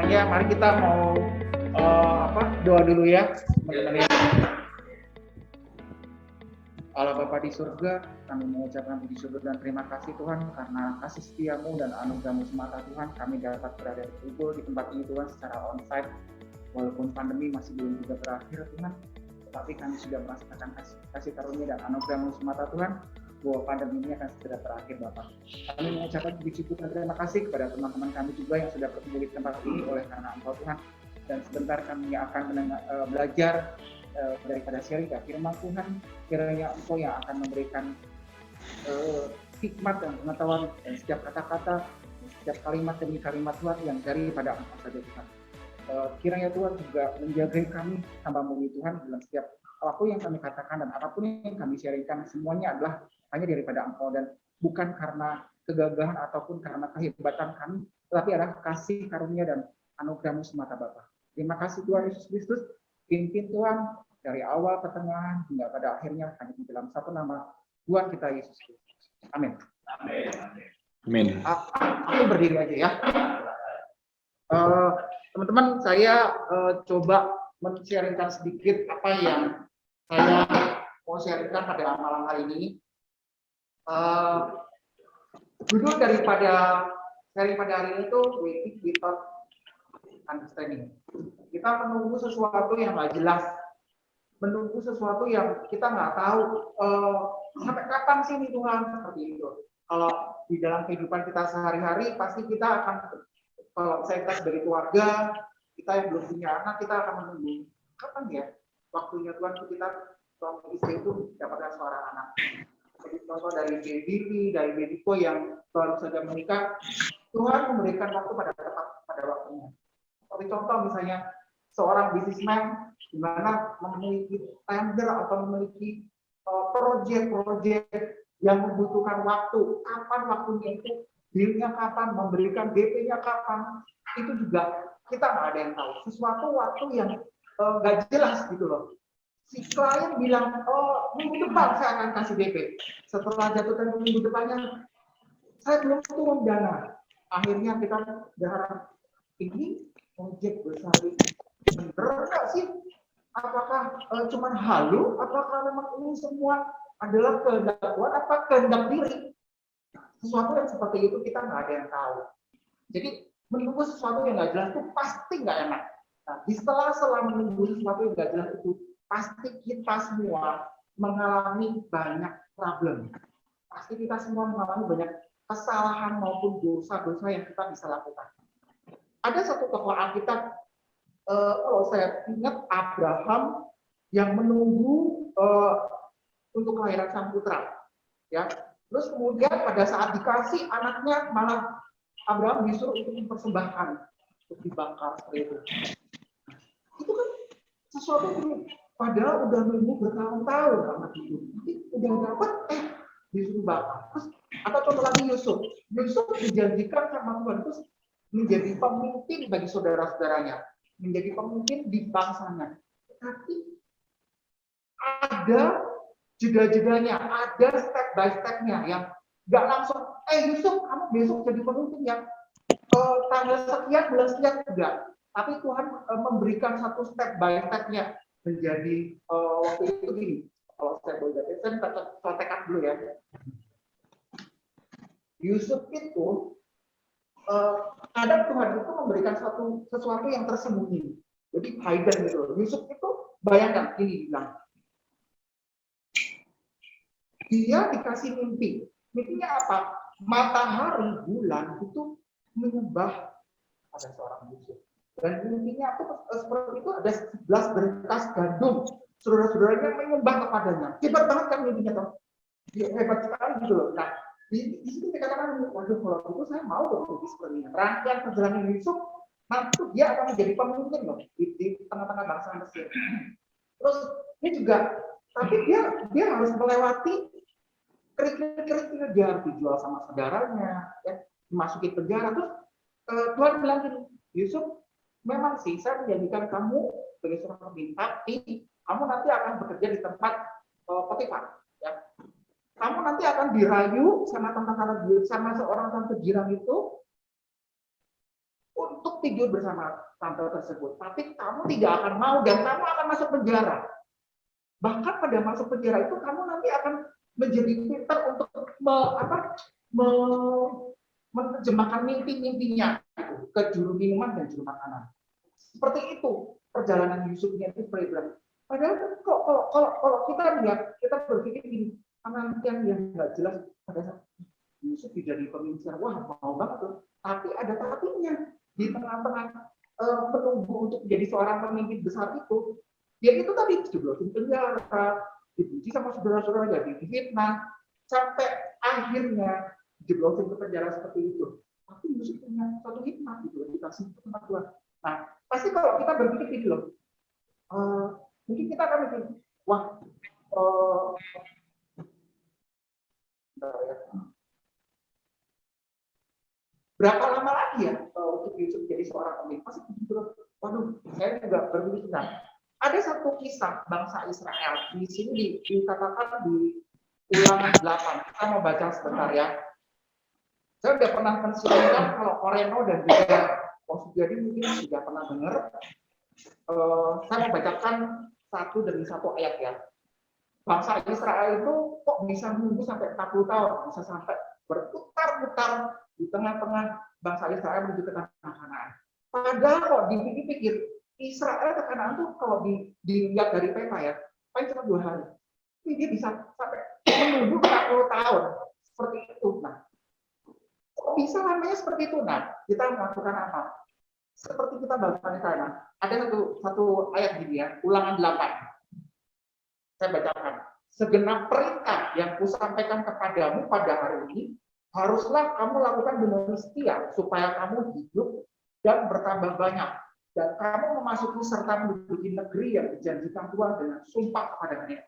Ya, mari kita mau doa dulu ya, teman-teman ya. Allah Bapa di surga, kami mengucapkan puji syukur dan terima kasih Tuhan karena kasih setiamu dan anugerahmu semata Tuhan, kami dapat berada di tempat ini Tuhan secara onsite, walaupun pandemi masih belum juga berakhir Tuhan, tetapi kami sudah merasakan kasih karunia dan anugerahmu semata Tuhan, bahwa pandemi ini akan segera berakhir Bapak. Kami mengucapkan puji syukur dan terima kasih kepada teman-teman kami juga yang sudah berkumpul di tempat ini oleh karena Engkau Tuhan, dan sebentar kami akan belajar daripada sharing firman Tuhan, kiranya Engkau yang akan memberikan hikmat dan pengetahuan dan setiap kata-kata, setiap kalimat demi kalimat Tuhan yang daripada Engkau saja Tuhan. Kiranya Tuhan juga menjaga kami hamba-Mu Tuhan dalam setiap apapun yang kami katakan dan apapun yang kami sharingkan, semuanya adalah hanya daripada Engkau dan bukan karena kegagahan ataupun karena kehebatan kami, tetapi adalah kasih karunia dan anugerah-Mu semata Bapa. Terima kasih Tuhan Yesus Kristus, pimpin Tuhan dari awal, pertengahan, hingga pada akhirnya hanya di dalam satu nama Tuhan kita Yesus Kristus. Amin. Amin. Aku berdiri aja ya. Teman-teman, saya coba men-sharingkan sedikit apa yang saya mau sharingkan pada malam hari ini. Judul daripada sharing pada hari ini itu Waiting Without Understanding. Kita menunggu sesuatu yang nggak jelas, menunggu sesuatu yang kita nggak tahu sampai kapan sih ini Tuhan, seperti itu. Kalau di dalam kehidupan kita sehari-hari pasti kita akan, kalau saya kita sebagai keluarga, kita yang belum punya anak, kita akan menunggu kapan ya waktunya Tuhan kita suami istri itu dapatkan seorang anak. Jadi contoh dari dari Bediko yang baru saja menikah, Tuhan memberikan waktu pada waktunya. Seperti contoh misalnya seorang bisnismen di mana memiliki tender atau memiliki proyek-proyek yang membutuhkan waktu, kapan waktunya itu, dealnya kapan, memberikan DP-nya kapan, itu juga kita nggak ada yang tahu. Sesuatu waktu yang nggak jelas gitu loh. Si klien bilang, minggu depan saya akan kasih DP. Setelah jatuh tempo minggu depannya, saya belum turun dana. Akhirnya kita berharap, ini proyek besar ini bener nggak sih? Apakah cuma halu? Apakah memang ini semua adalah kehendak Tuhan? Apa kehendak diri? Sesuatu yang seperti itu kita nggak ada yang tahu. Jadi menunggu sesuatu yang nggak jelas itu pasti nggak enak. Nah, setelah menunggu sesuatu yang nggak jelas itu, pasti kita semua mengalami banyak problem. Pasti kita semua mengalami banyak kesalahan maupun dosa-dosa yang kita bisa lakukan. Ada satu tokoh Alkitab, kalau saya ingat, Abraham yang menunggu untuk kelahiran sang putra, ya. Terus kemudian pada saat dikasih anaknya, malah Abraham disuruh untuk mempersembahkan, untuk dibakar seperti itu. Itu kan sesuatu yang padahal udah nunggu bertahun-tahun anak itu, tapi udah dapat disuruh bakar. Terus atau contoh lagi Yusuf dijanjikan sama Tuhan terus menjadi pemimpin bagi saudara-saudaranya, menjadi pemimpin di bangsanya. Tapi ada jeda-jedanya, ada step by step-nya yang nggak langsung, Yusuf, kamu besok jadi pemimpin ya, tanggal sekian, bulan sekian, enggak. Tapi Tuhan memberikan satu step by step-nya menjadi waktu itu gini. Kalau saya boleh jadi, saya contekan dulu ya. Yusuf itu kadang Tuhan itu memberikan sesuatu yang tersembunyi. Jadi hidden gitu. Yusuf itu bayangkan ini bilang, dia dikasih mimpi. Mimpinya apa? Matahari, bulan itu menyembah pada seorang Yusuf. Dan mimpinya itu seperti itu, ada 11 berkas gandum. Saudara-saudaranya menyembah kepadanya. Hebat banget kan mimpinya toh. Hebat sekali gitu loh. Nah, di sini dikatakan, waduh kalau itu saya mau dong seperti ini. Rangkaian perjalanan Yusuf, nanti dia akan menjadi pemimpin loh di tengah-tengah bangsa Mesir. Terus ini juga, tapi dia harus melewati kerik-kerik, dia harus dijual sama saudaranya, ya, dimasukin penjara. Terus Tuhan bilang gini, Yusuf, memang sih saya menjadikan kamu sebagai seorang pemimpin, tapi kamu nanti akan bekerja di tempat Potifar, ya. Kamu nanti akan dirayu sama seorang tante girang itu untuk tidur bersama tante tersebut, tapi kamu tidak akan mau dan kamu akan masuk penjara. Bahkan pada masuk penjara itu kamu nanti akan menjadi pintar untuk menerjemahkan mimpi-mimpinya ke juru minuman dan juru makanan. Seperti itu perjalanan Yusufnya itu berbeda. Padahal kalau kita lihat, kita berpikir gini, penantian yang nggak jelas pada saat Yusuf jadi pemimpin, wah mau banget tuh. Tapi ada tapinya di tengah-tengah menunggu untuk menjadi seorang pemimpin besar itu. Dia itu tadi dijeblosin penjara, dibenci sama saudara-saudaranya, difitnah, sampai akhirnya dijeblosin ke penjara seperti itu. Tapi Yusuf punya satu hikmah gitu, dikasih tempat Tuhan. Nah, pasti kalau kita berpikir gitu loh, mungkin kita akan mikir, wah, berapa lama lagi ya untuk Yusuf jadi seorang pemimpin? Pasti begitu. Waduh, saya juga berpikir. Ada satu kisah bangsa Israel di sini dikatakan di Ulangan 8. Kita mau baca sebentar ya. Saya sudah pernah mensiarkan kalau Oreno dan juga Jadi mungkin sudah pernah dengar. Saya mau bacakan satu demi satu ayat ya. Bangsa Israel itu kok bisa menunggu sampai 40 tahun, bisa sampai berputar-putar di tengah-tengah bangsa Israel menuju ke tanah Kanaan. Padahal kok dipikir-pikir, Israel ke Kanaan tuh kalau dilihat dari peta ya, paling cuma 2 hari. Tapi dia bisa sampai menunggu 40 tahun seperti itu. Nah, kok bisa namanya seperti itu? Nah, kita melakukan apa? Seperti kita bahas di sana. Ada satu ayat gini ya, Ulangan 8. Saya bacakan. Segenap perintah yang kusampaikan kepadamu pada hari ini, haruslah kamu lakukan dengan setia, supaya kamu hidup dan bertambah banyak. Dan kamu memasuki serta menduduki negeri yang dijanjikan Tuhan dengan sumpah kepada nenek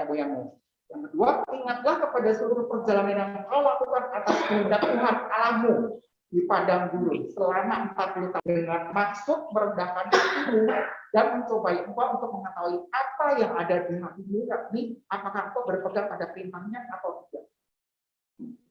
moyangmu. Yang kedua, ingatlah kepada seluruh perjalanan yang kau lakukan atas kehendak Tuhan Allahmu di padang gurun selama 40 tahun dengan maksud merendahkan hatimu dan mencobai engkau untuk mengetahui apa yang ada di hatimu, yakni apakah engkau berpegang pada perintahnya atau tidak.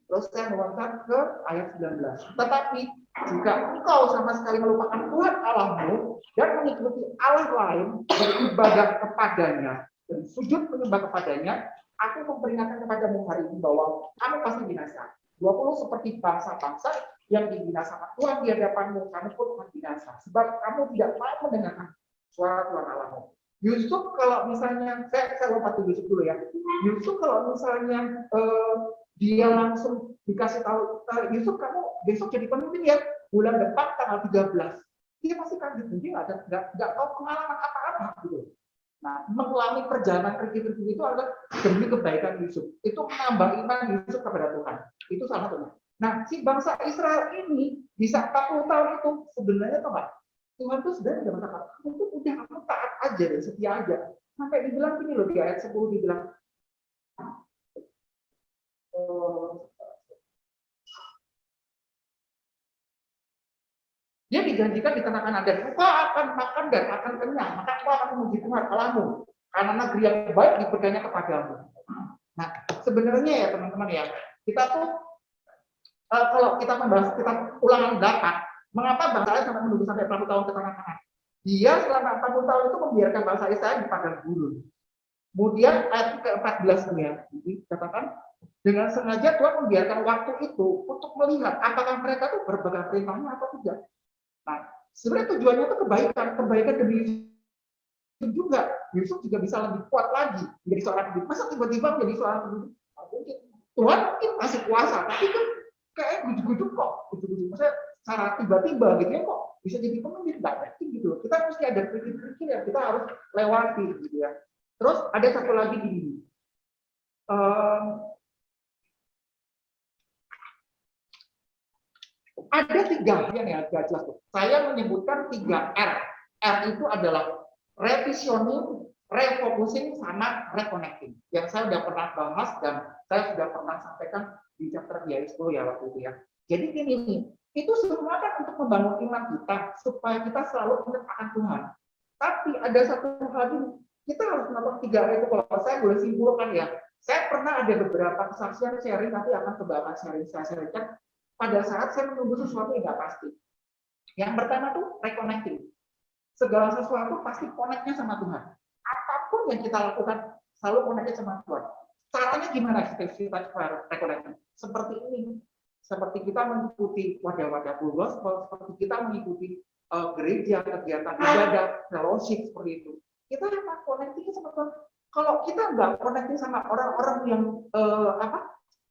Terus saya meloncat ke ayat 19. Tetapi jika engkau sama sekali melupakan Tuhan Allahmu dan mengikuti Allah lain beribadah kepadanya dan sujud menyembah kepadanya, aku memperingatkan kepadamu hari ini bahwa kamu pasti binasa. 20 seperti bangsa-bangsa yang dibinasakan Tuhan di hadapanmu, kamu pun akan binasa. Sebab kamu tidak mau mendengarkan suara Tuhan Allahmu. Yusuf kalau misalnya, saya lompat ke Yusuf dulu ya. Yusuf kalau misalnya dia langsung dikasih tahu, Yusuf kamu besok jadi pemimpin ya, bulan depan tanggal 13. Dia pasti kaget, dia nggak tahu pengalaman apa-apa gitu. Nah, mengalami perjalanan kerja itu adalah demi kebaikan Yusuf. Itu menambah iman Yusuf kepada Tuhan. Itu salah satunya. Nah, si bangsa Israel ini bisa 40 tahun itu sebenarnya tuh Tuhan tuh sebenarnya sudah mengatakan, kamu tuh udah kamu taat aja dan setia aja. Sampai dibilang gini loh di ayat 10 dibilang, dia dijanjikan di tanah Kanaan dan engkau akan makan dan akan kenyang, maka engkau akan memuji Tuhan Allahmu karena negeri yang baik diberikannya kepadamu. Nah, sebenarnya ya teman-teman ya, kita tuh kalau kita membahas kita Ulangan 8, mengapa bangsa Israel sampai menunggu sampai 40 tahun ke tanah Kanaan? Dia selama 40 tahun itu membiarkan bangsa Israel di padang gurun. Kemudian ayat ke-14 ya, dikatakan dengan sengaja Tuhan membiarkan waktu itu untuk melihat apakah mereka tuh berpegang perintahnya atau tidak. Nah, sebenarnya tujuannya itu kebaikan demi Yusuf juga. Yusuf juga bisa lebih kuat lagi menjadi seorang pemimpin. Masa tiba-tiba menjadi seorang pemimpin? Tuhan mungkin masih kuasa, tapi kan kayak gujuk-gujuk kok, maksudnya secara tiba-tiba gitu ya kok bisa jadi pemimpin, nggak penting gitu. Kita mesti ada pikir-pikir yang kita harus lewati gitu ya. Terus ada satu lagi gini. Ada 3 yang ya jelas tuh. Saya menyebutkan 3 R. R itu adalah revisioning, refocusing, sama reconnecting. Yang saya sudah pernah bahas dan saya sudah pernah sampaikan di chapter GIS 10 ya waktu itu ya. Jadi gini nih, itu semua kan untuk membangun iman kita supaya kita selalu ingat akan Tuhan. Tapi ada satu hal ini, kita harus melakukan 3 R itu. Kalau saya boleh simpulkan ya, saya pernah ada beberapa kesaksian sharing, nanti akan sharing saya sharingkan pada saat saya menunggu sesuatu yang nggak pasti. Yang pertama tuh reconnecting. Segala sesuatu pasti connect-nya sama Tuhan. Apapun yang kita lakukan selalu connect sama Tuhan. Caranya gimana kita reconnecting? Seperti ini. Seperti kita mengikuti wadah-wadah full gospel, seperti kita mengikuti gereja, kegiatan ibadah, fellowship seperti itu. Kita apa connecting sama Tuhan. Kalau kita nggak connecting sama orang-orang yang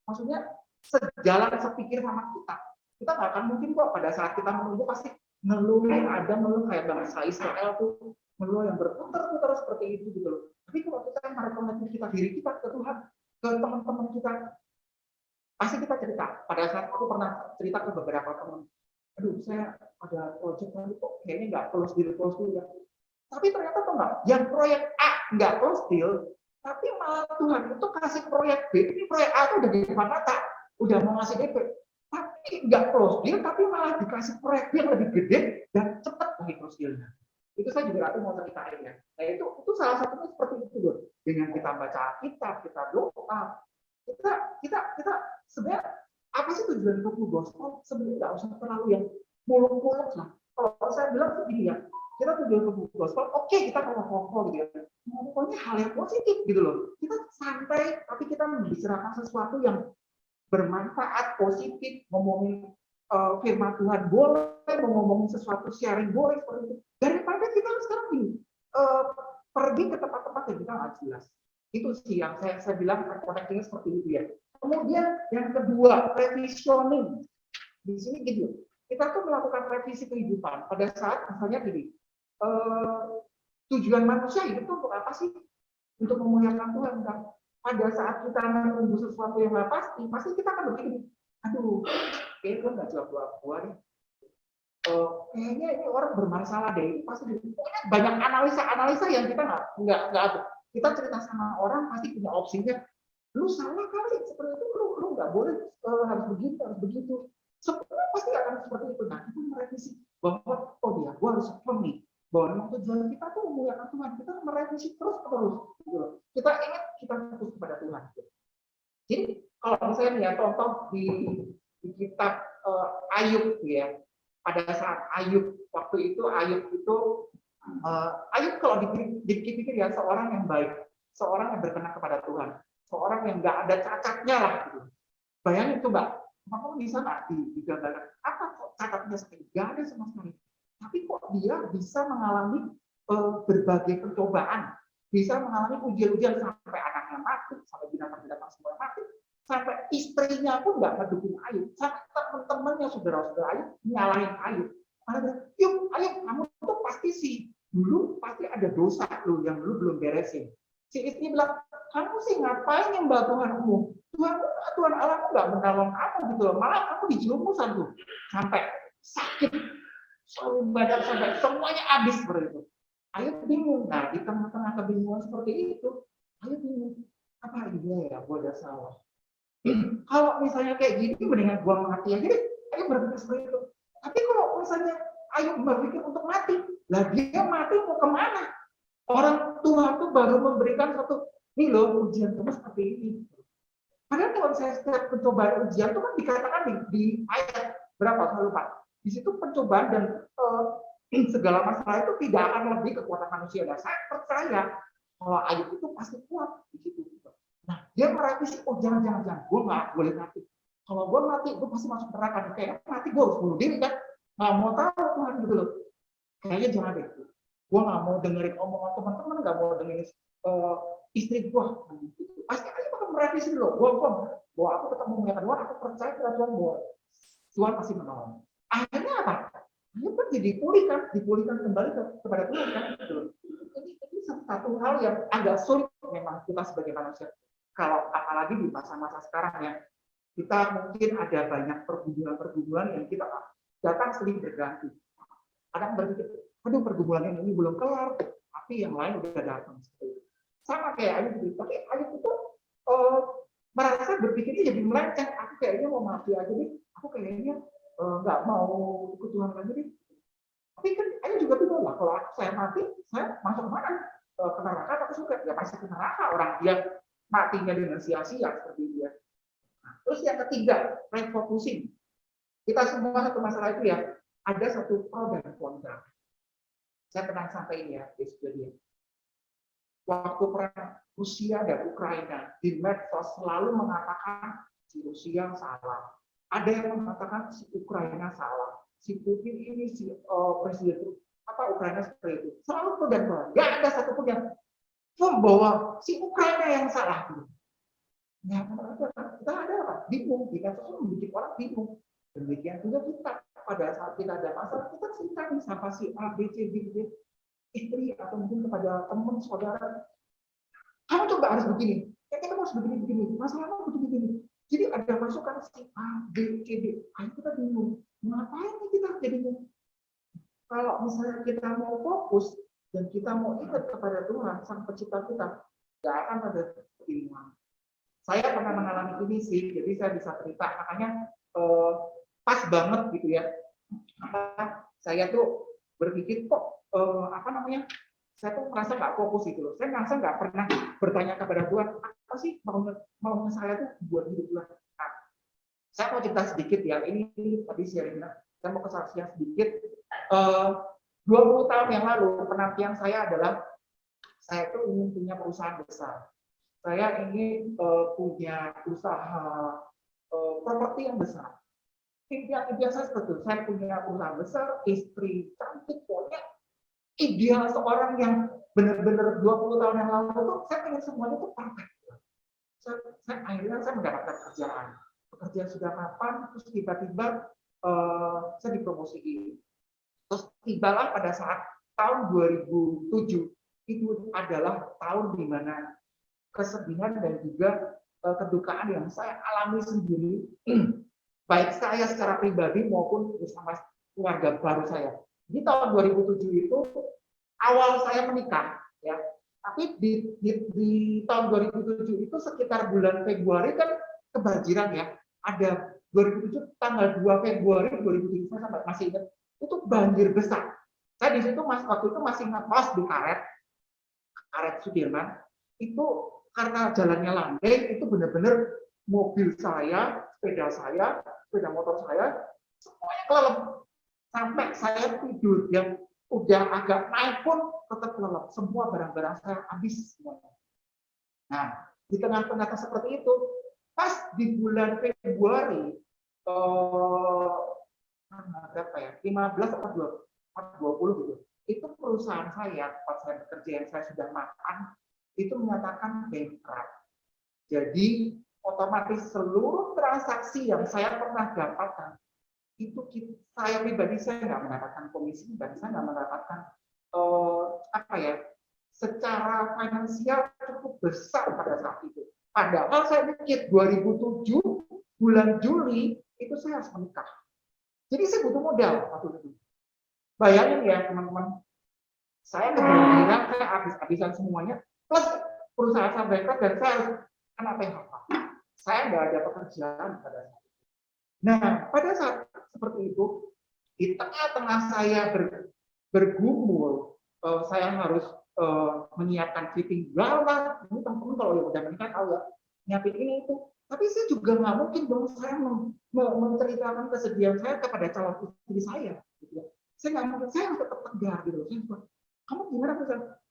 maksudnya sejalan sepikir sama kita nggak akan mungkin kok pada saat kita menunggu pasti ngeluh ada ngeluh kayak bangsa Israel tuh ngeluh yang berputar-putar seperti itu gitu loh. Tapi kalau kita merekomendasi diri kita ke Tuhan, ke teman-teman kita, pasti kita cerita. Pada saat aku pernah cerita ke beberapa teman, aduh saya ada project tadi kok kayaknya nggak close deal ya. Tapi ternyata tuh nggak, yang proyek A nggak close deal, tapi malah Tuhan itu kasih proyek B, ini proyek A tuh udah di depan mata, udah mau ngasih DP, tapi nggak close deal, tapi malah dikasih proyek yang lebih gede dan cepat lagi close dealnya. Itu saya juga mau ceritain ya. Nah itu salah satunya seperti itu loh. Dengan kita baca Alkitab, kita doa, kita sebenarnya apa sih tujuan buku gospel? Sebenarnya nggak usah terlalu yang muluk-muluk lah. Kalau saya bilang begini ya, kita tujuan buku gospel, oke kita ngomong gitu ya. Pokoknya hal yang positif gitu loh. Kita santai, tapi kita membicarakan sesuatu yang bermanfaat, positif, ngomongin firman Tuhan boleh, ngomongin sesuatu sharing boleh seperti itu. Daripada kita sekarang ini pergi ke tempat-tempat yang kita nggak jelas. Itu sih yang saya bilang connecting seperti itu ya. Kemudian yang kedua, revisioning. Di sini gitu. Kita tuh melakukan revisi kehidupan. Pada saat misalnya gini, tujuan manusia hidup itu untuk apa sih? Untuk memuliakan Tuhan kan? Pada saat kita menunggu sesuatu yang nggak pasti kita akan berpikir, aduh, kayaknya gue nggak jawab doa nih. Kayaknya ini orang bermasalah deh. Pasti banyak analisa yang kita nggak ada. Kita cerita sama orang pasti punya opsinya. Lu salah kali seperti itu, lu nggak boleh harus begitu. Semua pasti akan seperti itu. Nah, kita merevisi bahwa oh dia, gue harus firm nih bahwa tujuan kita tuh memuliakan Tuhan. Kita merevisi terus. Gitu. Kita ingat kita fokus kepada Tuhan. Jadi kalau misalnya ya contoh di kitab Ayub ya, pada saat Ayub waktu itu Ayub kalau dipikir ya seorang yang baik, seorang yang berkenan kepada Tuhan, seorang yang nggak ada cacatnya lah gitu. Bayangin coba, kamu bisa nggak digambarkan apa kok cacatnya sekali? Nggak ada sama sekali. Tapi kok dia bisa mengalami berbagai percobaan, bisa mengalami ujian-ujian sampai anaknya mati, sampai binatang-binatang semua mati, sampai istrinya pun nggak mendukung Ayub, sampai teman-temannya saudara-saudara Ayub nyalahin Ayub. Yuk, Ayub, kamu tuh pasti sih dulu pasti ada dosa lo yang lu belum beresin. Si istri bilang, kamu sih ngapain nyembah Tuhanmu? Tuhan Allahmu nggak menolong kamu gitu loh, malah kamu dijerumusan tuh sampai sakit, selalu badan sampai semuanya habis seperti itu. Ayub bingung. Nah, di tengah-tengah kebingungan seperti itu, Ayub bingung. Apa dia ya, gue ada salah. Kalau misalnya kayak gini, mendingan gue mati aja deh. Ayub berpikir seperti itu. Tapi kalau misalnya Ayub berpikir untuk mati, lah dia mati mau kemana? Orang Tuhan tuh baru memberikan satu, ini loh ujian kamu seperti ini. Padahal kalau saya setiap pencobaan ujian itu kan dikatakan di ayat berapa saya lupa. Di situ pencobaan dan segala masalah itu tidak akan lebih kekuatan manusia. Dan saya percaya kalau Ayub itu pasti kuat di situ. Nah, dia merevisi, oh jangan, gue nggak boleh mati. Kalau gue mati, gue pasti masuk neraka. Kayak mati gue harus bunuh diri kan? Nggak mau tahu Tuhan gitu loh. Kayaknya jangan deh. Gue nggak mau dengerin omongan teman-teman, nggak mau dengerin istri gue. Pasti Ayub akan merevisi dulu. Bahwa aku tetap memuliakan Tuhan, aku percaya pada Tuhan bahwa Tuhan pasti menolong. Akhirnya apa? Ayub kan jadi dipulihkan kembali kepada Tuhan kan? Ini satu hal yang agak sulit memang kita sebagai manusia. Kalau apalagi di masa-masa sekarang ya, kita mungkin ada banyak pergumulan yang kita datang sering berganti. Kadang berpikir, aduh pergumulan ini belum kelar, tapi yang lain udah datang. Sama kayak Ayub, tapi Ayub itu merasa berpikirnya jadi melenceng. Aku kayaknya mau mati aja deh, aku kayaknya nggak mau ikut Tuhan lagi deh. Tapi kan Ayub juga bilang lah, kalau saya mati, saya masuk mana? Ke neraka atau surga? Ya pasti ke neraka, orang dia matinya dengan sia-sia seperti itu ya. Nah, terus yang ketiga, refocusing. Kita semua satu masalah itu ya, ada satu pro dan kontra. Saya pernah sampaikan ya, dia. Waktu perang Rusia dan Ukraina, di medsos selalu mengatakan si Rusia salah. Ada yang mengatakan si Ukraina salah. Si Putin ini si presiden Ukraina seperti itu. Selalu pro dan kontra. Nggak ada satupun yang membawa si Ukraina yang salah. Nah, kita ada apa? Bingung. Kita tuh membuat orang bingung. Demikian juga kita pada saat kita ada masalah, kita cerita nih sama si A, B, C, D, istri atau mungkin kepada teman, saudara. Kamu coba harus begini. Ya, kita harus begini. Masalahnya begini. Jadi ada masukan si A, B, C, D. Ayo kita bingung. Ngapain kita jadinya? Kalau misalnya kita mau fokus dan kita mau ingat kepada Tuhan, Sang Pencipta kita, nggak akan ada kebingungan. Saya pernah mengalami ini sih, jadi saya bisa cerita. Makanya pas banget gitu ya. Saya tuh berpikir kok saya tuh merasa nggak fokus gitu loh. Saya merasa nggak pernah bertanya kepada Tuhan, apa sih maunya saya tuh buat hidup Tuhan. Nah, saya mau cerita sedikit ya. Ini tadi saya mau kesaksian sedikit. 20 tahun yang lalu penantian saya adalah saya tuh ingin punya perusahaan besar. Saya ingin punya usaha properti yang besar. Impian saya seperti itu. Saya punya perusahaan besar, istri cantik, pokoknya ideal seorang yang benar-benar 20 tahun yang lalu itu saya ingin semuanya itu perfect. Akhirnya saya mendapatkan pekerjaan. Pekerjaan sudah kapan, terus tiba-tiba saya dipromosiin. Terus tibalah pada saat tahun 2007 itu adalah tahun di mana kesedihan dan juga kedukaan yang saya alami sendiri, baik saya secara pribadi maupun bersama keluarga baru saya. Di tahun 2007 itu awal saya menikah, ya. Tapi di tahun 2007 itu sekitar bulan Februari kan kebanjiran ya. Ada 2007 tanggal 2 Februari 2007 saya sampai masih ingat itu banjir besar. Saya di situ waktu itu masih ngekos di Karet Sudirman. Itu karena jalannya landai, itu benar-benar mobil saya, sepeda motor saya, semuanya kelelep. Sampai saya tidur yang udah agak naik pun tetap kelelep. Semua barang-barang saya habis semuanya. Nah, di tengah-tengah seperti itu, pas di bulan Februari, berapa ya? 15 atau 20 gitu. Itu perusahaan saya, tempat saya bekerja yang saya sudah makan, itu menyatakan bankrupt. Jadi otomatis seluruh transaksi yang saya pernah dapatkan itu saya pribadi saya nggak mendapatkan komisi dan saya nggak mendapatkan secara finansial cukup besar pada saat itu. Padahal saya pikir 2007 bulan Juli itu saya harus menikah. Jadi saya butuh modal waktu itu. Bayangin ya teman-teman, saya kebanjiran, saya habis-habisan semuanya, plus perusahaan saya bankrupt dan saya harus kena PHK. Saya nggak ada pekerjaan pada saat itu. Nah, pada saat seperti itu, di tengah-tengah saya bergumul, saya harus menyiapkan fitting gawat. Ini teman-teman kalau yang udah menikah tahu ya, nyiapin ini itu. Tapi saya juga nggak mungkin dong saya menceritakan kesedihan saya kepada calon istri saya. Gitu ya. Saya nggak mungkin, saya harus tetap tegar gitu. Saya, kamu gimana?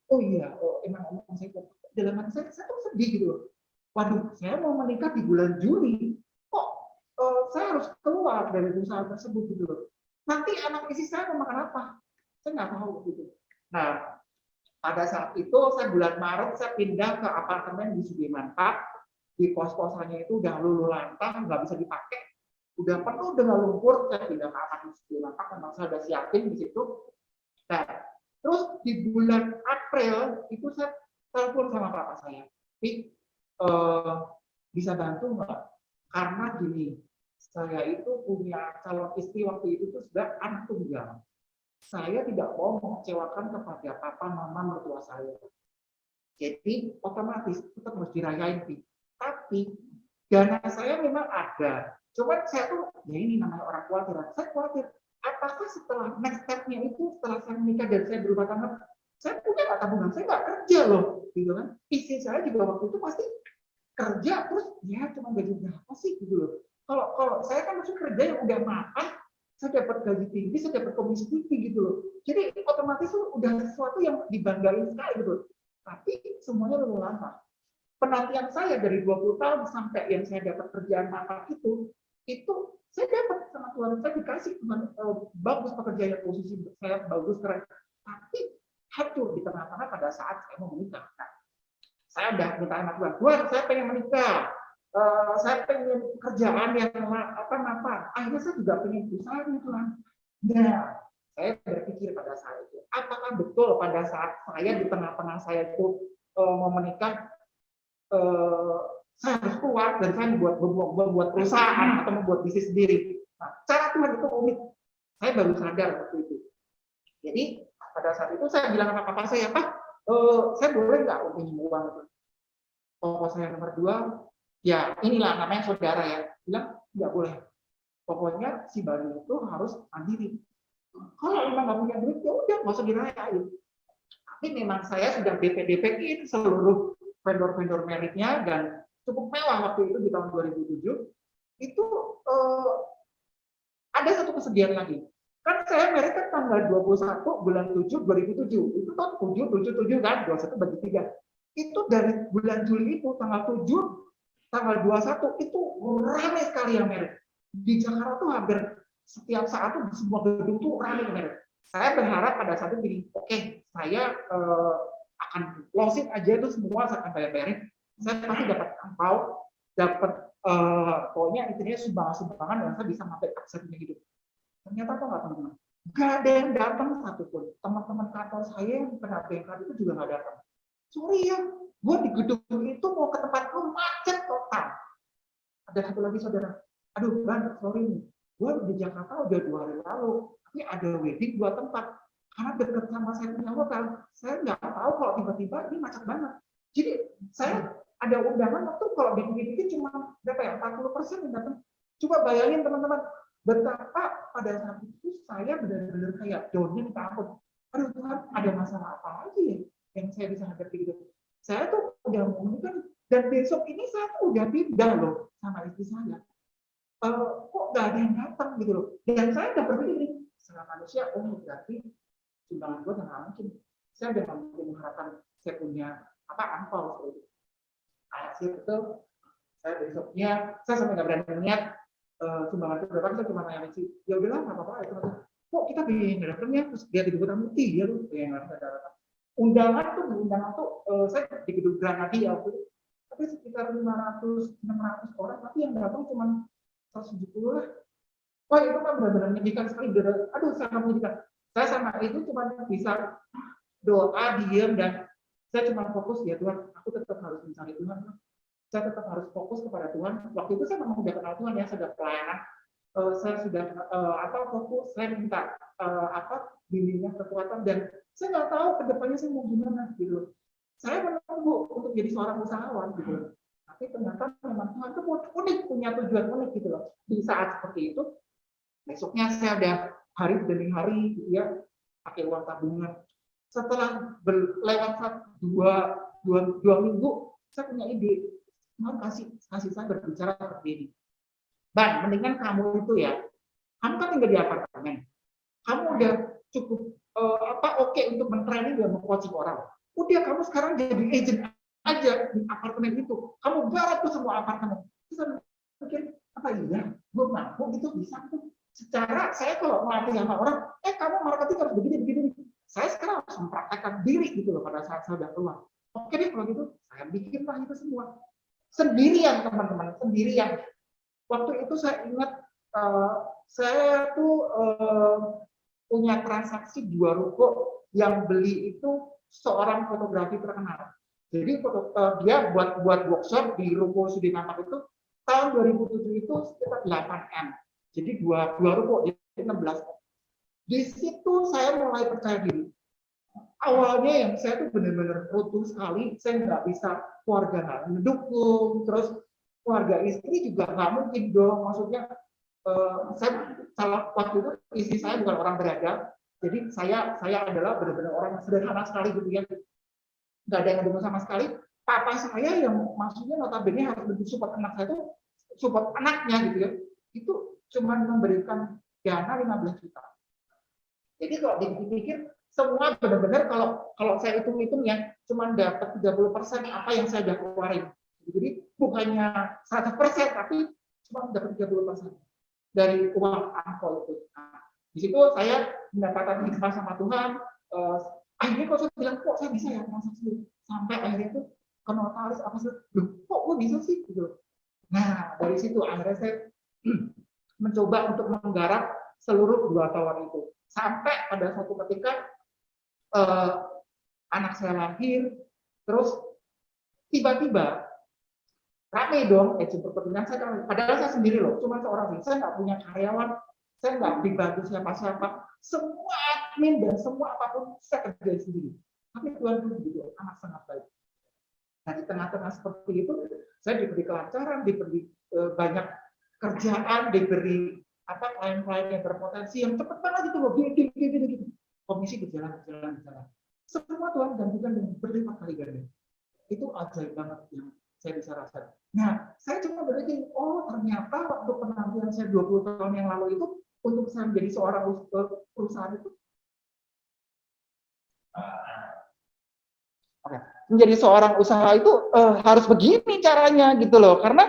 Oh iya, emang saya dalam hati saya tuh sedih gitu loh. Waduh, saya mau menikah di bulan Juli, kok saya harus keluar dari perusahaan tersebut gitu loh. Nanti anak istri saya mau makan apa? Saya nggak tahu gitu. Nah, pada saat itu saya bulan Maret saya pindah ke apartemen di Sudirman Park. Di kos-kosannya itu udah luluh lantang, nggak bisa dipakai, udah penuh dengan lumpur. Saya pindah ke apartemen Sudirman Park, memang saya udah siapin di situ. Nah, terus di bulan April itu saya telepon sama papa saya, bisa bantu nggak? Karena gini, saya itu punya calon istri waktu itu tuh sudah anak tunggal. Saya tidak mau mengecewakan kepada papa, mama, mertua saya. Jadi otomatis tetap harus dirayain. Tapi dana saya memang ada. Cuman saya tuh, ya ini namanya orang khawatir. Saya khawatir, apakah setelah next step-nya itu, setelah saya menikah dan saya berumah tangga, saya punya nggak tabungan? Saya nggak kerja loh, gitu kan? Istri saya juga waktu itu pasti kerja, terus ya cuma gaji berapa sih gitu loh. Kalau saya kan masih kerja yang udah makan, saya dapat gaji tinggi, saya dapat komisi tinggi gitu loh. Jadi otomatis tuh udah sesuatu yang dibanggain sekali gitu. Tapi semuanya lalu lama. Penantian saya dari 20 tahun sampai yang saya dapat kerjaan apa itu saya dapat sama Tuhan, saya dikasih Tuhan bagus pekerjaan, posisi saya bagus keren. Tapi hancur di tengah-tengah pada saat saya mau menikah. Nah, saya udah minta sama Tuhan, Tuhan saya pengen menikah, saya pengen pekerjaan yang apa. Akhirnya saya juga pengen usaha Tuhan. Nah, saya berpikir pada saat itu, apakah betul pada saat saya di tengah-tengah saya itu mau menikah, saya harus keluar dan saya membuat perusahaan atau membuat bisnis sendiri. Nah, cara Tuhan itu unik. Saya baru sadar waktu itu. Jadi pada saat itu saya bilang sama papa saya, Pak, saya boleh nggak pinjam uang itu? Papa saya nomor 2, ya inilah namanya saudara ya, bilang nggak boleh. Pokoknya si Bani itu harus mandiri. Kalau memang nggak punya duit, ya udah nggak usah dirayain. Tapi memang saya sudah DP-in seluruh vendor-vendor meritnya dan cukup mewah waktu itu di tahun 2007. Itu ada satu kesedihan lagi. Kan saya merit kan tanggal 21 bulan 7 2007. Itu tahun 7 kan, 21 bagi 3. Itu dari bulan Juli itu tanggal 7, tanggal 21 itu ramai sekali yang merit. Di Jakarta tuh hampir setiap saat tuh semua gedung tuh ramai merit. Saya berharap pada saat itu gini, oke, saya akan closing aja itu semua, saya akan bayar-bayarin. Saya pasti dapat angpau, dapat pokoknya intinya sumbangan-sumbangan dan saya bisa sampai aksesnya hidup. Ternyata kok nggak teman-teman, nggak ada yang datang satupun. Teman-teman kantor saya yang kena bengkel itu juga nggak datang. Sorry ya, gue di gedung itu mau ke tempat lu macet total. Ada satu lagi saudara, aduh Bang, sorry nih, gue di Jakarta udah 2 hari lalu, tapi ada wedding 2 tempat. Karena dekat sama saya punya hotel, saya nggak tahu kalau tiba-tiba ini macet banget. Jadi saya ada undangan waktu kalau dikit-dikit cuma berapa ya, 40% yang datang. Coba bayangin teman-teman, betapa pada saat itu saya benar-benar kayak downnya minta ampun. Aduh Tuhan, ada masalah apa lagi ya yang saya bisa hadapi gitu. Saya tuh udah mau menikah dan besok ini saya tuh udah pindah loh sama istri saya. Kok nggak ada yang datang gitu loh. Dan saya udah berpikir, setelah manusia, berarti sumbangan gue nggak mungkin. Saya udah nggak mungkin mengharapkan saya punya angpau seperti itu. Hasil itu saya besoknya saya sampai nggak berani niat sumbangan itu berapa, saya cuma nanya sih, ya udahlah nggak apa-apa itu. Kok kita bikin datangnya terus dia di Gedung Putih dia tuh yang nggak ada. Undangan tuh saya di Gedung Granadia waktu itu, tapi sekitar 500-600 orang, tapi yang datang cuma 170 lah. Wah itu kan benar-benar menyedihkan sekali. Aduh sangat menyedihkan. Saya sama itu cuma bisa doa, diam, dan saya cuma fokus ya Tuhan, aku tetap harus mencari Tuhan. Saya tetap harus fokus kepada Tuhan. Waktu itu saya memang sudah kenal Tuhan ya, sudah pelayanan. Saya sudah fokus, saya minta bimbingan, kekuatan, dan saya nggak tahu kedepannya saya mau gimana gitu. Saya menunggu untuk jadi seorang usahawan gitu. Tapi ternyata memang Tuhan itu unik, punya tujuan unik gitu loh. Di saat seperti itu, besoknya saya udah hari demi hari gitu ya, pakai uang tabungan. Setelah lewat dua minggu, saya punya ide. Tuhan kasih saya berbicara seperti ini. Ban, mendingan kamu itu ya, kamu kan tinggal di apartemen. Kamu udah cukup oke untuk mentraining dan mengcoaching orang. Udah kamu sekarang jadi agent aja di apartemen itu. Kamu garap tuh semua apartemen. Terus saya pikir, apa iya? Gue mampu itu bisa tuh. Secara saya kalau melatih sama orang, kamu marketing harus begini. Saya sekarang harus mempraktekkan diri gitu loh pada saat saya udah keluar. Oke deh kalau gitu, saya bikinlah itu semua. Sendirian teman-teman, sendirian. Waktu itu saya ingat saya tuh punya transaksi 2 ruko yang beli itu seorang fotografi terkenal. Jadi dia buat workshop di ruko Sudirman itu tahun 2007 itu sekitar 8M. Jadi 2 ruko, jadi 16. Di situ saya mulai percaya diri. Awalnya yang saya tuh benar-benar runtuh sekali, saya nggak bisa, keluarga nggak mendukung, terus keluarga istri juga nggak mungkin dong, maksudnya saya salah waktu itu istri saya bukan orang berada, jadi saya adalah benar-benar orang yang sederhana sekali gitu ya, nggak ada yang mendukung sama sekali. Papa saya yang maksudnya notabene harus support anak saya tuh support anaknya gitu ya, itu cuma memberikan dana 15 juta. Jadi kalau dipikir semua benar-benar kalau saya hitung-hitung ya cuma dapat 30% apa yang saya udah keluarin. Jadi bukannya 100% tapi cuma dapat 30% dari uang angpau itu. Nah, di situ saya mendapatkan hikmah sama Tuhan. Akhirnya kalau saya bilang kok saya bisa ya transaksi sampai akhirnya itu ke notaris apa sih? Kok gue bisa sih gitu. Nah dari situ akhirnya saya mencoba untuk menggarap seluruh 2 tahun itu sampai pada suatu ketika anak saya lahir, terus tiba-tiba rame dong agent perkebunan saya, padahal saya sendiri loh, cuma seorang diri, saya nggak punya karyawan, saya nggak dibantu siapa-siapa, semua admin dan semua apapun saya kerjain sendiri. Tapi Tuhan itu begitu amat sangat baik. Nah di tengah-tengah seperti itu, saya diberi kelancaran, diberi banyak kerjaan, diberi klien-klien yang berpotensi yang cepat banget gitu loh, gitu. Komisi berjalan. Semua Tuhan gantikan dengan berlipat kali ganda. Itu ajaib banget yang saya bisa rasakan. Nah, saya cuma berpikir, oh ternyata waktu penampilan saya 20 tahun yang lalu itu, untuk saya menjadi seorang perusahaan itu, menjadi seorang usaha itu harus begini caranya gitu loh. Karena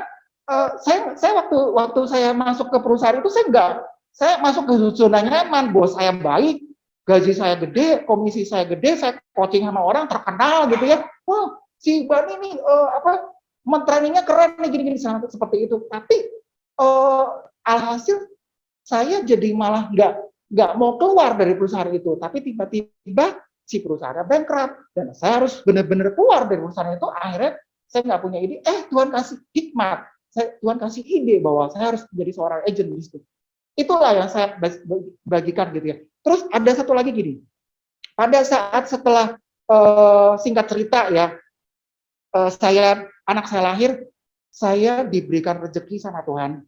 saya waktu saya masuk ke perusahaan itu saya masuk ke zona nyaman, bos saya baik, gaji saya gede, komisi saya gede, saya coaching sama orang terkenal gitu ya. Wah, si Bani ini mentrainingnya keren nih gini-gini seperti itu. Tapi alhasil saya jadi malah nggak mau keluar dari perusahaan itu. Tapi tiba-tiba si perusahaan bankrupt dan saya harus benar-benar keluar dari perusahaan itu. Akhirnya saya nggak punya ide. Tuhan kasih hikmat, Tuhan kasih ide bahwa saya harus menjadi seorang agent di situ. Itulah yang saya bagikan gitu ya. Terus ada satu lagi gini. Pada saat setelah singkat cerita ya, anak saya lahir, saya diberikan rezeki sama Tuhan.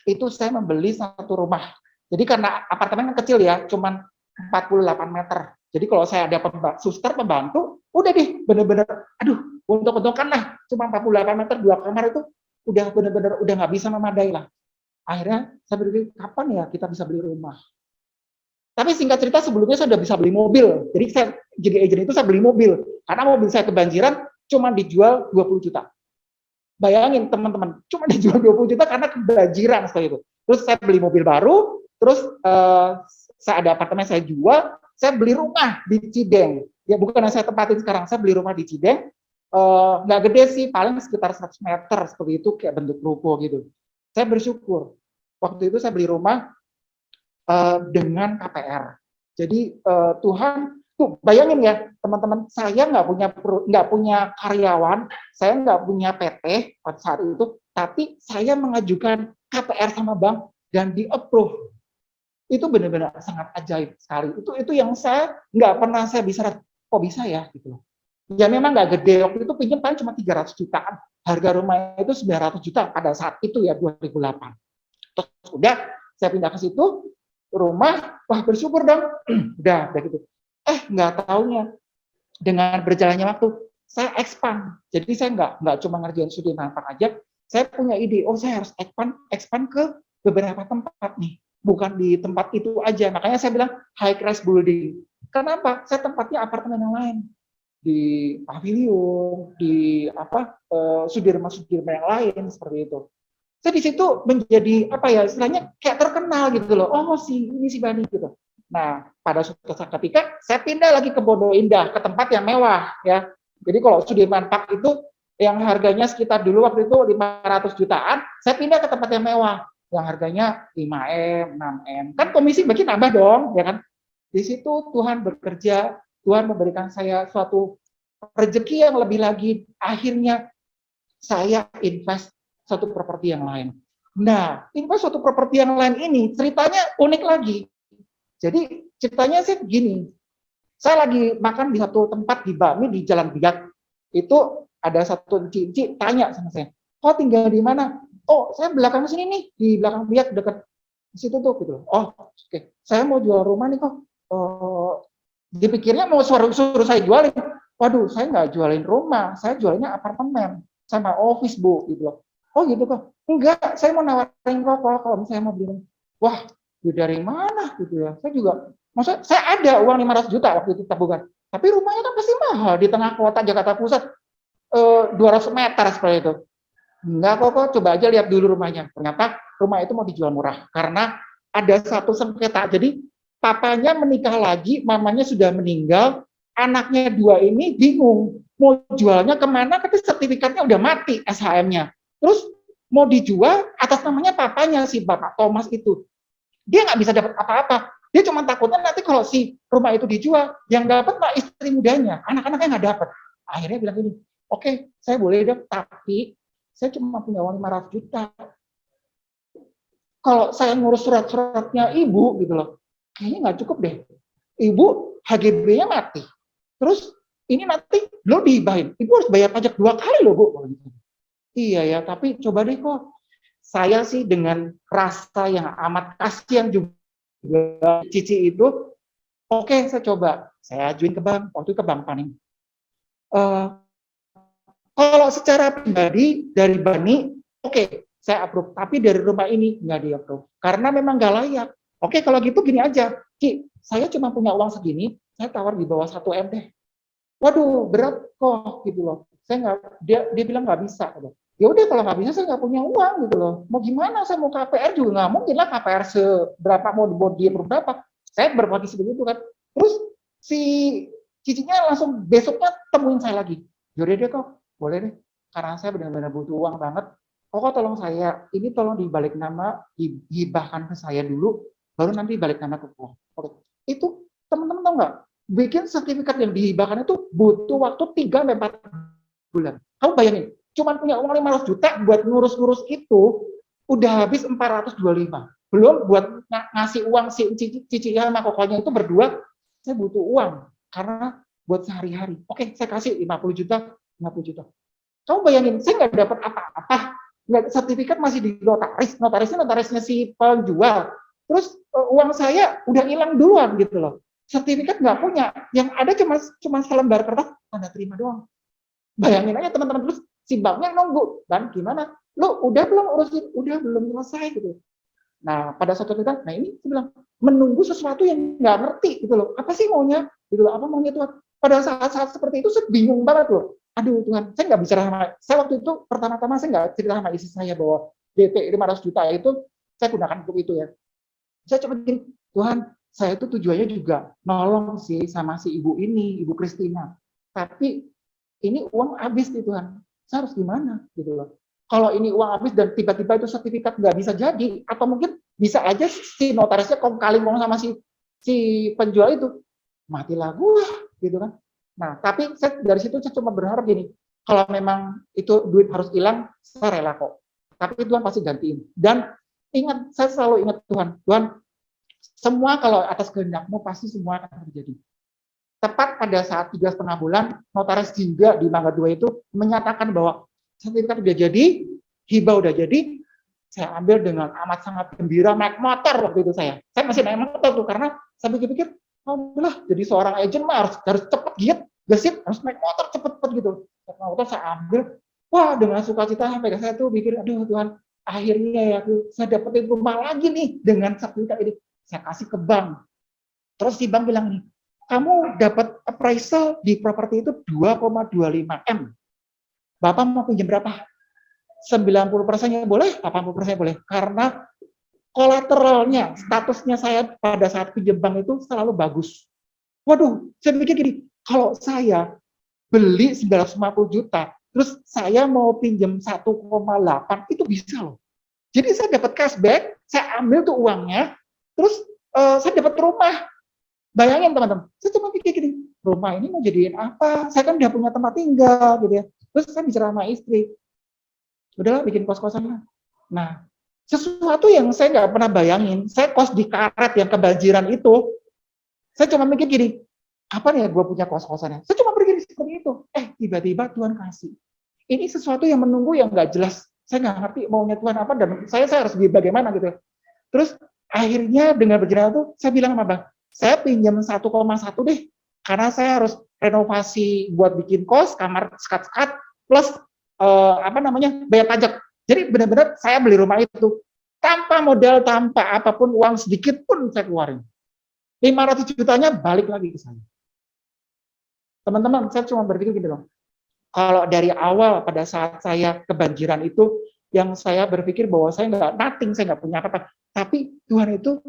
Itu saya membeli satu rumah. Jadi karena apartemen kecil ya, cuman 48 meter. Jadi kalau saya ada suster pembantu, udah deh bener-bener, aduh, untung-untungan lah, cuma 48 meter 2 kamar itu udah bener-bener udah nggak bisa memadai lah. Akhirnya saya berpikir kapan ya kita bisa beli rumah. Tapi singkat cerita sebelumnya saya sudah bisa beli mobil. Jadi saya jadi agent itu saya beli mobil. Karena mobil saya kebanjiran cuma dijual 20 juta. Bayangin teman-teman, cuma dijual 20 juta karena kebanjiran seperti itu. Terus saya beli mobil baru, terus saya ada apartemen saya jual, saya beli rumah di Cideng. Ya bukan yang saya tempatin sekarang, saya beli rumah di Cideng. Nggak gede sih, paling sekitar 100 meter seperti itu, kayak bentuk ruko gitu. Saya bersyukur. Waktu itu saya beli rumah dengan KPR. Jadi Tuhan tuh bayangin ya teman-teman, saya nggak punya karyawan, saya nggak punya PT pada saat itu, tapi saya mengajukan KPR sama bank dan di approve. Itu benar-benar sangat ajaib sekali. Itu yang saya nggak pernah saya bisa, kok bisa ya gitu loh. Ya memang nggak gede, waktu itu pinjam paling cuma 300 jutaan. Harga rumah itu 900 juta pada saat itu ya 2008. Terus udah saya pindah ke situ, rumah, wah bersyukur dong, udah gitu. Nggak taunya dengan berjalannya waktu saya expand. Jadi saya nggak cuma ngerjain studi manfaat aja, saya punya ide, saya harus expand ke beberapa tempat nih, bukan di tempat itu aja. Makanya saya bilang high rise building. Kenapa? Saya tempatnya apartemen yang lain di pavilion, di Sudirman yang lain seperti itu. Saya di situ menjadi istilahnya kayak terkenal gitu loh. Ini si Bani gitu. Nah, pada suatu saat ketika saya pindah lagi ke Pondok Indah, ke tempat yang mewah ya. Jadi kalau Sudirman Park itu yang harganya sekitar dulu waktu itu 500 jutaan, saya pindah ke tempat yang mewah yang harganya 5M, 6M. Kan komisi bagi nambah dong, ya kan? Di situ Tuhan bekerja, Tuhan memberikan saya suatu rezeki yang lebih lagi. Akhirnya saya invest satu properti yang lain. Nah, invest suatu properti yang lain ini ceritanya unik lagi. Jadi ceritanya sih begini, saya lagi makan di satu tempat di Bami di Jalan Biak. Itu ada satu cici tanya sama saya, tinggal di mana? Saya belakang sini nih, di belakang Biak dekat di situ tuh gitu. Oke. Saya mau jual rumah nih kok. Dipikirnya mau suruh saya jualin. Waduh, saya nggak jualin rumah, saya jualnya apartemen sama office Bu gitu loh. Gitu kok. Enggak, saya mau nawarin rokok kalau misalnya mau beli. Wah, duit dari mana gitu ya. Saya juga, maksudnya saya ada uang 500 juta waktu itu tabungan, tapi rumahnya kan pasti mahal di tengah kota Jakarta Pusat, 200 meter seperti itu. Enggak kok, coba aja lihat dulu rumahnya. Ternyata rumah itu mau dijual murah karena ada satu sengketa. Jadi papanya menikah lagi, mamanya sudah meninggal, anaknya dua ini bingung mau jualnya kemana, tapi sertifikatnya udah mati SHM-nya. Terus mau dijual atas namanya papanya si Bapak Thomas itu. Dia nggak bisa dapat apa-apa. Dia cuma takutnya nanti kalau si rumah itu dijual, yang dapat mah istri mudanya, anak-anaknya nggak dapat. Akhirnya bilang gini, oke, saya boleh deh, tapi saya cuma punya uang 500 juta. Kalau saya ngurus surat-suratnya ibu gitu loh, kayaknya nggak cukup deh. Ibu HGB-nya mati. Terus ini nanti lo dihibahin. Ibu harus bayar pajak 2 kali loh, Bu. Iya ya, tapi coba deh kok. Saya sih dengan rasa yang amat kasihan juga Cici itu, oke, saya coba. Saya ajuin ke bank, waktu itu ke bank Panin. Kalau secara pribadi dari Bani, oke, saya approve. Tapi dari rumah ini nggak di approve. Karena memang nggak layak. Oke, kalau gitu gini aja. Ki, saya cuma punya uang segini, saya tawar di bawah 1 M deh. Waduh, berat kok gitu loh. Saya nggak, dia bilang nggak bisa. Ya udah kalau nggak bisa saya nggak punya uang gitu loh. Mau gimana? Saya mau KPR juga nggak mungkin lah, KPR seberapa mau dia berapa. Saya berposisi begitu kan. Terus si cicinya langsung besoknya temuin saya lagi. Yaudah deh kok, boleh deh. Karena saya benar-benar butuh uang banget. Kok tolong saya, ini tolong dibalik nama, dihibahkan ke saya dulu, baru nanti balik nama ke gua. Oke. Itu teman-teman tahu nggak? Bikin sertifikat yang dihibahkan itu butuh waktu 3-4 bulan. Kamu bayangin, cuma punya uang 500 juta buat ngurus-ngurus itu, udah habis 425. Belum buat ngasih uang si Cici sama kokonya itu berdua, saya butuh uang. Karena buat sehari-hari. Oke, saya kasih 50 juta, 50 juta. Kamu bayangin, saya nggak dapat apa-apa. Sertifikat masih di notaris. Notarisnya si penjual. Terus uang saya udah hilang duluan gitu loh. Sertifikat nggak punya. Yang ada cuma selembar kertas, tanda terima doang. Bayangin aja teman-teman, terus si banknya nunggu. Dan gimana? Lo udah belum urusin? Udah belum selesai gitu. Nah, pada suatu ketika, nah ini saya bilang, menunggu sesuatu yang nggak ngerti gitu loh. Apa sih maunya? Gitu loh, apa maunya Tuhan? Pada saat-saat seperti itu saya bingung banget loh. Aduh Tuhan, saya nggak bicara sama, saya waktu itu pertama-tama saya nggak cerita sama istri saya bahwa DP 500 juta itu saya gunakan untuk itu ya. Saya cuma bilang, Tuhan, saya itu tujuannya juga nolong sih sama si ibu ini, Ibu Kristina. Tapi ini uang habis nih Tuhan. Saya harus gimana gitu loh. Kalau ini uang habis dan tiba-tiba itu sertifikat nggak bisa jadi, atau mungkin bisa aja si notarisnya kong kali ngomong sama si penjual itu, matilah gue gitu kan. Nah, tapi dari situ saya cuma berharap gini, kalau memang itu duit harus hilang, saya rela kok. Tapi Tuhan pasti gantiin. Dan ingat, saya selalu ingat Tuhan, semua kalau atas kehendakmu pasti semua akan terjadi. Tepat pada saat 3,5 bulan, notaris juga di Mangga 2 itu menyatakan bahwa sertifikat udah jadi, hibah udah jadi, saya ambil dengan amat sangat gembira, naik motor waktu itu saya. Saya masih naik motor tuh, karena saya pikir-pikir, oh lah, jadi seorang agent mah harus cepet giat, gesit, harus naik motor cepet-cepet gitu. Naik motor saya ambil, wah dengan sukacita sampai saya tuh pikir, aduh Tuhan, akhirnya ya saya dapetin rumah lagi nih dengan sertifikat ini. Saya kasih ke bank. Terus si bank bilang nih, kamu dapat appraisal di properti itu 2,25 M. Bapak mau pinjam berapa? 90%-nya boleh, 80% boleh. Karena kolateralnya, statusnya saya pada saat pinjam bank itu selalu bagus. Waduh, saya pikir gini, kalau saya beli 950 juta, terus saya mau pinjam 1,8, itu bisa loh. Jadi saya dapat cashback, saya ambil tuh uangnya, terus saya dapat rumah. Bayangin teman-teman, saya cuma pikir gini, rumah ini mau jadiin apa? Saya kan udah punya tempat tinggal gitu ya. Terus saya bicara sama istri, udahlah bikin kos-kosan. Nah, sesuatu yang saya nggak pernah bayangin, saya kos di karet yang kebanjiran itu, saya cuma mikir gini, kapan ya gue punya kos-kosannya? Saya cuma berpikir seperti itu. Tiba-tiba Tuhan kasih. Ini sesuatu yang menunggu yang nggak jelas. Saya nggak ngerti maunya Tuhan apa, dan saya harus bagaimana gitu. Terus akhirnya dengan berjalan itu, saya bilang sama bang, saya pinjam 1,1 deh, karena saya harus renovasi buat bikin kos, kamar sekat-sekat, plus bayar pajak. Jadi benar-benar saya beli rumah itu. tanpa modal, tanpa apapun, uang sedikit pun saya keluarin. 500 jutanya balik lagi ke saya. Teman-teman, saya cuma berpikir gini loh. Kalau dari awal pada saat saya kebanjiran itu, yang saya berpikir bahwa saya nggak nothing, saya nggak punya apa-apa. Tapi Tuhan itu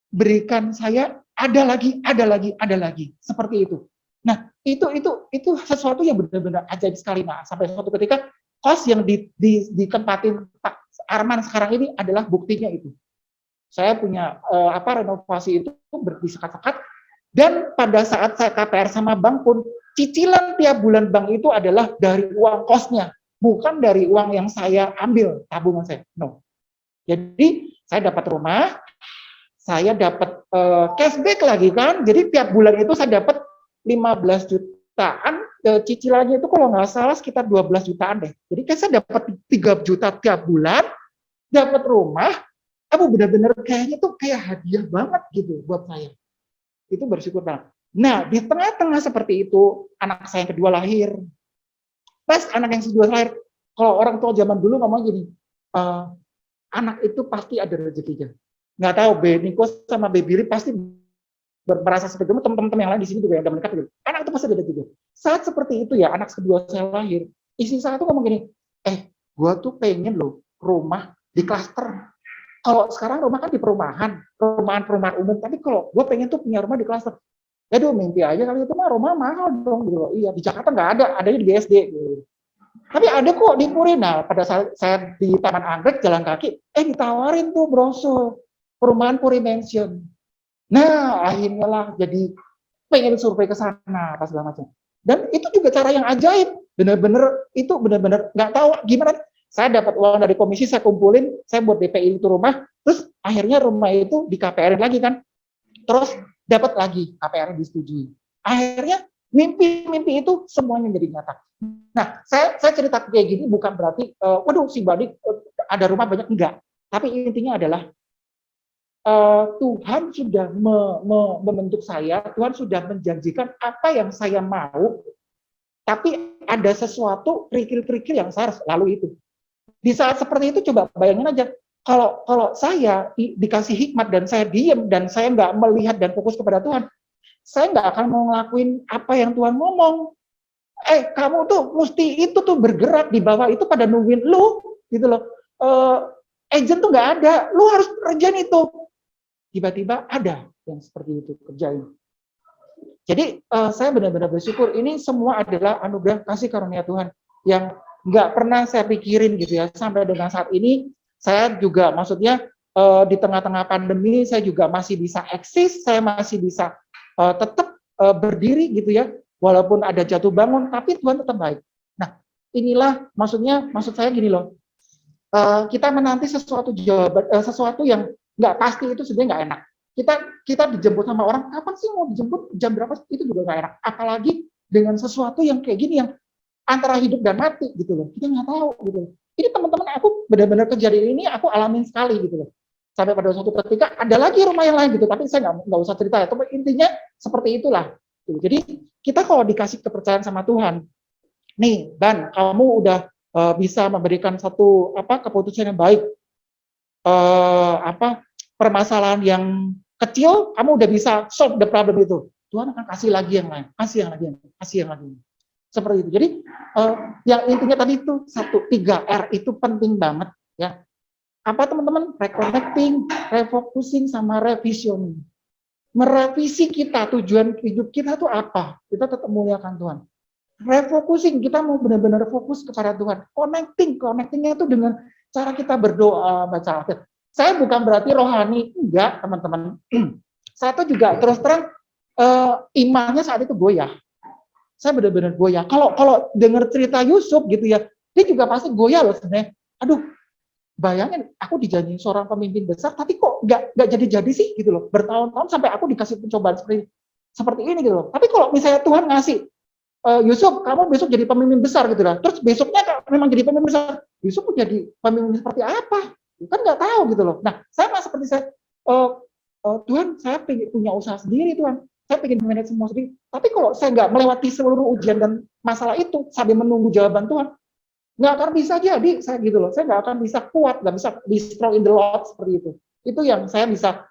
berikan saya ada lagi, ada lagi, ada lagi. Seperti itu. Nah, itu sesuatu yang benar-benar ajaib sekali, Mas. Sampai suatu ketika kos yang ditempatin Pak Arman sekarang ini adalah buktinya itu. Saya punya renovasi itu berdisekat-sekat, dan pada saat saya KPR sama bank pun, cicilan tiap bulan bank itu adalah dari uang kosnya, bukan dari uang yang saya ambil tabungan saya. No. Jadi saya dapat rumah, saya dapat cashback lagi kan. Jadi tiap bulan itu saya dapat 15 jutaan, cicilannya itu kalau nggak salah sekitar 12 jutaan deh. Jadi kan saya dapat 3 juta tiap bulan, dapat rumah, aku benar-benar kayaknya tuh kayak hadiah banget gitu buat saya. Itu bersyukur banget. Nah, di tengah-tengah seperti itu, anak saya yang kedua lahir. Pas anak yang kedua lahir, kalau orang tua zaman dulu ngomong gini, anak itu pasti ada rezekinya. Nggak tahu, Niko sama Billy pasti merasa seperti itu, teman-teman yang lain di sini juga yang udah mendekat gitu. Anak itu pasti ada juga. Saat seperti itu ya, anak kedua saya lahir, istri saya tuh ngomong gini, gua tuh pengen loh rumah di klaster. Kalau sekarang rumah kan di perumahan umum, tapi kalau gue pengen tuh punya rumah di klaster. Aduh, mimpi aja kali itu mah rumah mahal dong gitu loh. Iya, di Jakarta nggak ada, adanya di BSD gitu. Tapi ada kok di Puri. Nah, pada saat saya di Taman Anggrek jalan kaki, ditawarin tuh brosur perumahan Puri Mansion. Nah, akhirnya lah jadi pengen survei ke sana pas segala macam. Dan itu juga cara yang ajaib. Bener-bener nggak tahu gimana. Saya dapat uang dari komisi, saya kumpulin, saya buat DPI itu rumah, terus akhirnya rumah itu di KPR lagi kan, terus dapat lagi KPR disetujui. Akhirnya mimpi-mimpi itu semuanya jadi nyata. Nah, saya cerita kayak gini bukan berarti, waduh si Badik ada rumah banyak, enggak. Tapi intinya adalah Tuhan sudah membentuk saya, Tuhan sudah menjanjikan apa yang saya mau, tapi ada sesuatu kerikil-kerikil yang saya harus lalui itu. Di saat seperti itu coba bayangin aja, kalau saya dikasih hikmat dan saya diem dan saya nggak melihat dan fokus kepada Tuhan, saya nggak akan mau ngelakuin apa yang Tuhan ngomong. Kamu tuh mesti itu tuh bergerak di bawah itu pada nungguin lu gitu loh. Agent tuh nggak ada, lu harus kerjain itu. Tiba-tiba ada yang seperti itu kerjain. Jadi saya benar-benar bersyukur, ini semua adalah anugerah kasih karunia Tuhan yang nggak pernah saya pikirin gitu ya, sampai dengan saat ini saya juga maksudnya di tengah-tengah pandemi saya juga masih bisa eksis, saya masih bisa tetap berdiri gitu ya, walaupun ada jatuh bangun, tapi Tuhan tetap baik. Nah, inilah maksud saya gini loh, kita menanti sesuatu jawaban, sesuatu yang nggak pasti itu sebenarnya nggak enak. Kita dijemput sama orang, kapan sih mau dijemput, jam berapa, itu juga nggak enak. Apalagi dengan sesuatu yang kayak gini yang antara hidup dan mati gitu loh, kita nggak tahu gitu loh. Ini teman-teman aku benar-benar kejadian ini aku alamin sekali gitu loh. Sampai pada suatu ketika ada lagi rumah yang lain gitu, tapi saya nggak usah cerita ya. Tapi intinya seperti itulah. Gitu. Jadi kita kalau dikasih kepercayaan sama Tuhan, nih Ban, kamu udah bisa memberikan satu keputusan yang baik, permasalahan yang kecil, kamu udah bisa solve the problem itu. Tuhan akan kasih lagi yang lain, kasih yang lagi. Seperti itu. Jadi yang intinya tadi itu 3R itu penting banget ya. Apa teman-teman? Reconnecting, refocusing, sama revisioning. Merevisi kita, tujuan hidup kita tuh apa? Kita tetap muliakan Tuhan. Refocusing, kita mau benar-benar fokus kepada Tuhan. Connectingnya itu dengan cara kita berdoa, baca Alkitab. Saya bukan berarti rohani, enggak teman-teman. Saya tuh juga terus terang imannya saat itu goyah. Saya benar-benar goyah. Kalau dengar cerita Yusuf gitu ya, dia juga pasti goyah loh sebenarnya. Aduh, bayangin aku dijanjiin seorang pemimpin besar, tapi kok nggak jadi sih gitu loh. Bertahun-tahun sampai aku dikasih pencobaan seperti ini gitu loh. Tapi kalau misalnya Tuhan ngasih, Yusuf, kamu besok jadi pemimpin besar gitu lah. Terus besoknya memang jadi pemimpin besar, Yusuf mau jadi pemimpin seperti apa? Kan nggak tahu gitu loh. Nah, saya seperti saya, Tuhan, saya pengen punya usaha sendiri Tuhan. Saya pengen manage semua sendiri. Tapi kalau saya nggak melewati seluruh ujian dan masalah itu sambil menunggu jawaban Tuhan, nggak akan bisa jadi saya gitu loh. Saya nggak akan bisa kuat, nggak bisa be strong in the Lord seperti itu. Itu yang saya bisa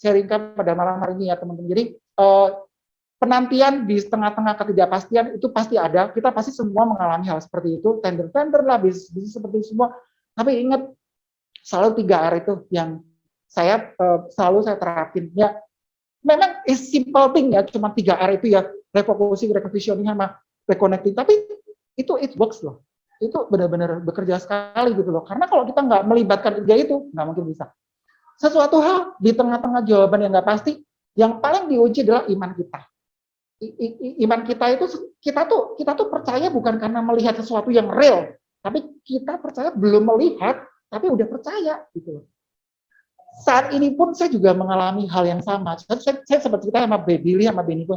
sharingkan pada malam hari ini ya teman-teman. Jadi penantian di tengah-tengah ketidakpastian itu pasti ada. Kita pasti semua mengalami hal seperti itu. Tender lah, bisnis seperti itu semua. Tapi ingat selalu 3 R itu yang saya selalu saya terapin. Ya, memang simple thing ya, cuma 3 R itu ya, refocusing, reconditioning, sama reconnecting. Tapi itu it works loh. Itu benar-benar bekerja sekali gitu loh. Karena kalau kita nggak melibatkan 3 itu, nggak mungkin bisa. Sesuatu hal di tengah-tengah jawaban yang nggak pasti, yang paling diuji adalah iman kita. Iman kita itu kita tuh percaya bukan karena melihat sesuatu yang real, tapi kita percaya belum melihat, tapi udah percaya gitu loh. Saat ini pun saya juga mengalami hal yang sama. Saya sempat cerita sama Billy sama Benny,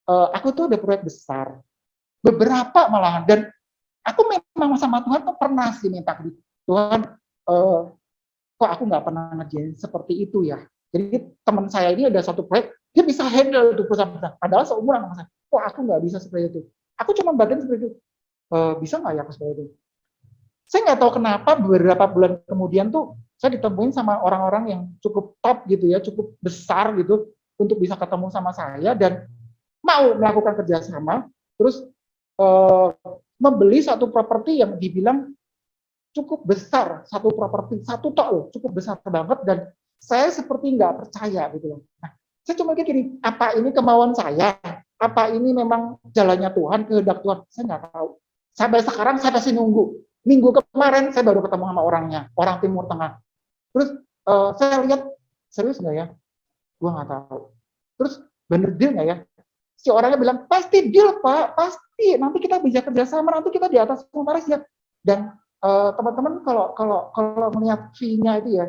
aku tuh ada proyek besar, beberapa malahan, dan aku memang sama Tuhan tuh pernah sih minta ke Tuhan, kok aku nggak pernah ngerjain seperti itu ya. Jadi teman saya ini ada satu proyek, dia bisa handle itu perusahaan-perusahaan. Padahal seumuran sama saya, kok aku nggak bisa seperti itu. Aku cuma bagian seperti itu, bisa nggak ya aku seperti itu. Saya nggak tahu kenapa beberapa bulan kemudian tuh saya ditemuin sama orang-orang yang cukup top gitu ya, cukup besar gitu, untuk bisa ketemu sama saya dan mau melakukan kerjasama, terus membeli satu properti yang dibilang cukup besar, satu properti, satu tok loh, cukup besar banget, dan saya seperti nggak percaya gitu loh. Nah, saya cuma mikir gini, apa ini kemauan saya? Apa ini memang jalannya Tuhan, kehendak Tuhan? Saya nggak tahu. Sampai sekarang saya masih nunggu. Minggu kemarin saya baru ketemu sama orangnya, orang Timur Tengah. Terus saya lihat, serius nggak ya? Gua nggak tahu. Terus bener deal nggak ya? Si orangnya bilang, pasti deal Pak, pasti. Nanti kita bisa kerjasama, nanti kita di atas kontrak ya. Dan teman-teman kalau melihat fee-nya itu ya,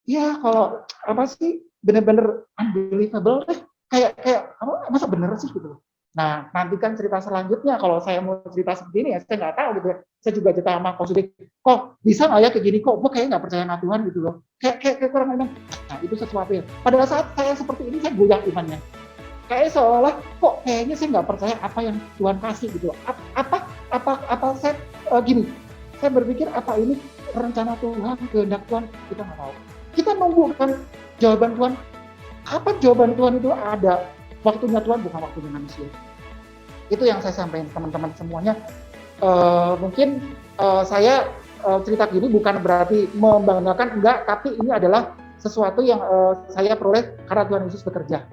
ya kalau apa sih bener-bener unbelievable deh. Kayak masa bener sih gitu. Nah, nantikan cerita selanjutnya. Kalau saya mau cerita seperti ini ya, saya nggak tahu gitu. Saya juga cerita sama Kok Sudik, kok bisa nggak ya kayak gini, kok gue kayak nggak percaya sama Tuhan gitu loh. Kayak kurang memang. Nah, itu sesuatu ya. Pada saat saya seperti ini, saya goyah imannya. Kayak seolah kok kayaknya saya nggak percaya apa yang Tuhan kasih gitu. Apa saya gini, saya berpikir apa ini rencana Tuhan, kehendak Tuhan, kita nggak tahu. Kita nunggu kan jawaban Tuhan. Kapan jawaban Tuhan itu ada? Waktunya Tuhan bukan waktunya manusia. Itu yang saya sampaikan teman-teman semuanya. Mungkin saya cerita gini bukan berarti membanggakan, enggak, tapi ini adalah sesuatu yang saya peroleh karena Tuhan Yesus bekerja.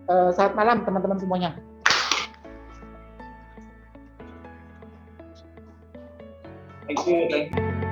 Selamat malam teman-teman semuanya. Thank you.